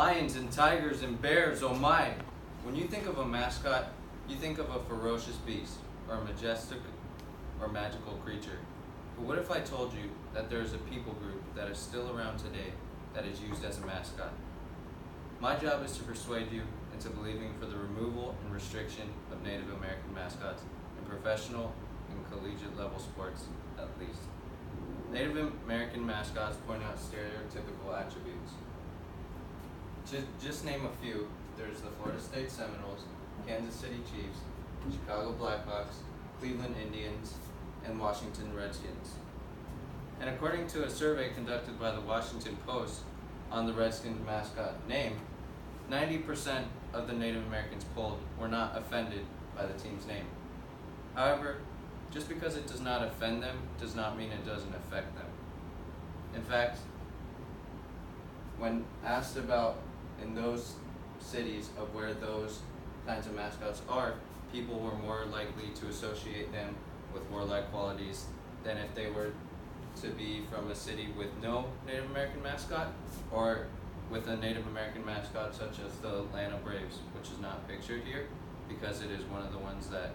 Lions and tigers and bears, oh my! When you think of a mascot, you think of a ferocious beast, or a majestic or magical creature. But what if I told you that there is a people group that is still around today that is used as a mascot? My job is to persuade you into believing for the removal and restriction of Native American mascots in professional and collegiate level sports, at least. Native American mascots point out stereotypical attributes. To just name a few, there's the Florida State Seminoles, Kansas City Chiefs, Chicago Blackhawks, Cleveland Indians, and Washington Redskins. And according to a survey conducted by the Washington Post on the Redskins mascot name, 90% of the Native Americans polled were not offended by the team's name. However, just because it does not offend them does not mean it doesn't affect them. In fact, when asked about in those cities of where those kinds of mascots are, people were more likely to associate them with warlike qualities than if they were to be from a city with no Native American mascot or with a Native American mascot such as the Atlanta Braves, which is not pictured here because it is one of the ones that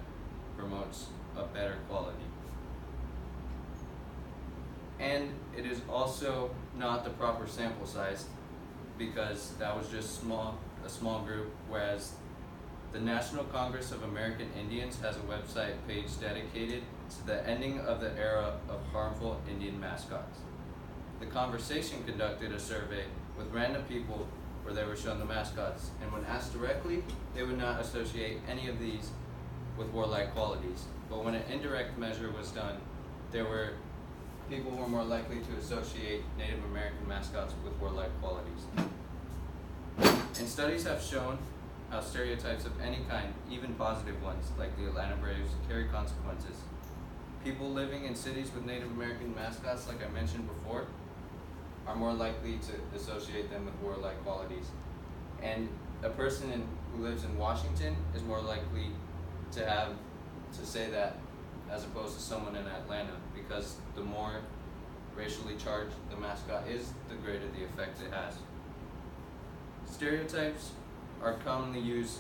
promotes a better quality. And it is also not the proper sample size because that was just a small group, whereas the National Congress of American Indians has a website page dedicated to the ending of the era of harmful Indian mascots. The Conversation conducted a survey with random people where they were shown the mascots, and when asked directly, they would not associate any of these with warlike qualities. But when an indirect measure was done, people were more likely to associate Native American mascots with warlike qualities. And studies have shown how stereotypes of any kind, even positive ones like the Atlanta Braves, carry consequences. People living in cities with Native American mascots, like I mentioned before, are more likely to associate them with warlike qualities. And a person who lives in Washington is more likely to say that as opposed to someone in Atlanta, because the more racially charged the mascot is, the greater the effect it has. Stereotypes are commonly used,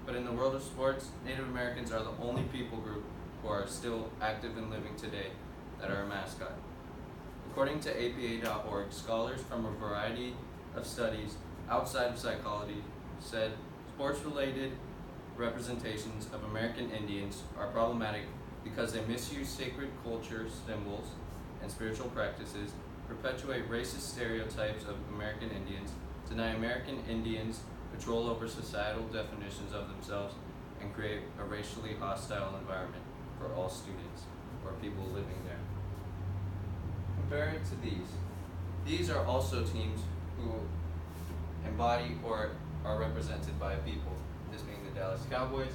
but in the world of sports, Native Americans are the only people group who are still active and living today that are a mascot. According to APA.org, scholars from a variety of studies outside of psychology said sports-related representations of American Indians are problematic because they misuse sacred culture symbols and spiritual practices, perpetuate racist stereotypes of American Indians, deny American Indians control over societal definitions of themselves, and create a racially hostile environment for all students or people living there. Compare it to these. These are also teams who embody or are represented by people, this being the Dallas Cowboys,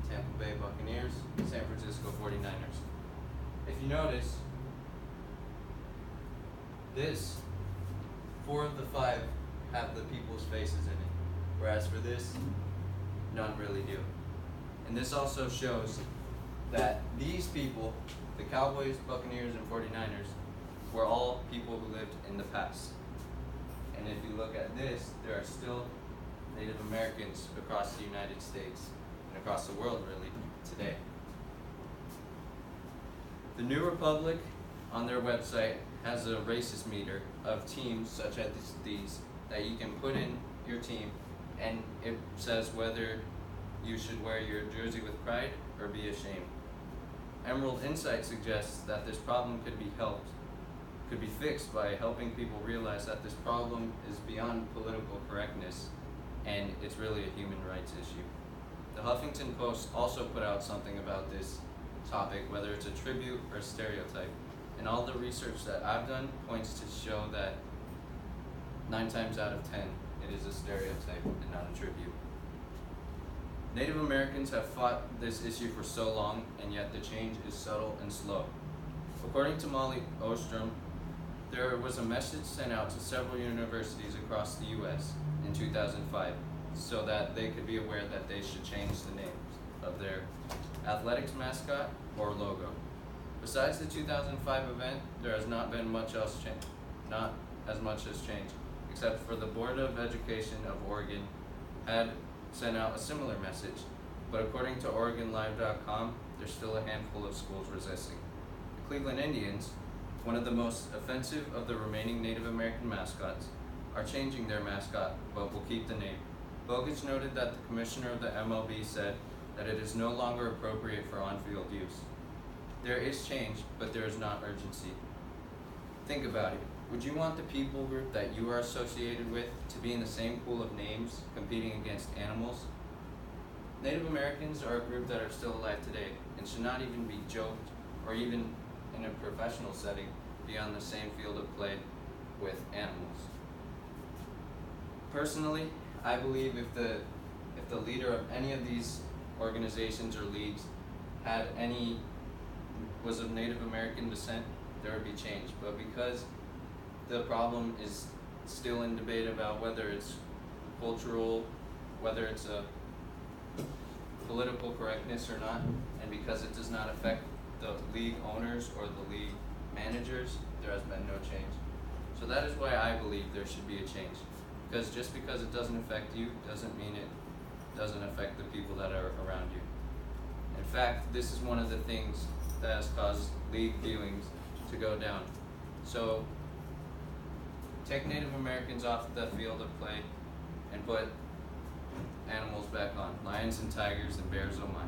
Tampa Bay Buccaneers, San Francisco 49ers. If you notice, this, 4 of the 5 have the people's faces in it, whereas for this, none really do. And this also shows that these people, the Cowboys, Buccaneers, and 49ers, were all people who lived in the past. And if you look at this, there are still Native Americans across the United States and across the world, really, today. The New Republic, on their website, has a racist meter of teams such as these that you can put in your team, and it says whether you should wear your jersey with pride or be ashamed. Emerald Insight suggests that this problem could be fixed by helping people realize that this problem is beyond political correctness and it's really a human rights issue. The Huffington Post also put out something about this topic, whether it's a tribute or a stereotype. And all the research that I've done points to show that 9 times out of 10, it is a stereotype and not a tribute. Native Americans have fought this issue for so long, and yet the change is subtle and slow. According to Molly Ostrom, there was a message sent out to several universities across the U.S. in 2005 so that they could be aware that they should change the names of their athletics mascot or logo. Besides the 2005 event, there has not been much else changed. Not as much has changed, except for the Board of Education of Oregon had sent out a similar message, but according to OregonLive.com, there's still a handful of schools resisting. The Cleveland Indians, one of the most offensive of the remaining Native American mascots, are changing their mascot, but will keep the name. Bogich noted that the commissioner of the MLB said that it is no longer appropriate for on-field use. There is change, but there is not urgency. Think about it. Would you want the people group that you are associated with to be in the same pool of names competing against animals? Native Americans are a group that are still alive today and should not even be joked or even in a professional setting be on the same field of play with animals. Personally, I believe if the leader of any of these organizations or leagues was of Native American descent, there would be change. But because the problem is still in debate about whether it's cultural, whether it's a political correctness or not, and because it does not affect the league owners or the league managers, there has been no change. So that is why I believe there should be a change. Because just because it doesn't affect you doesn't mean it doesn't affect the people that are around you. In fact, this is one of the things that has caused league viewings to go down. So take Native Americans off the field of play and put animals back on. Lions and tigers and bears, oh my.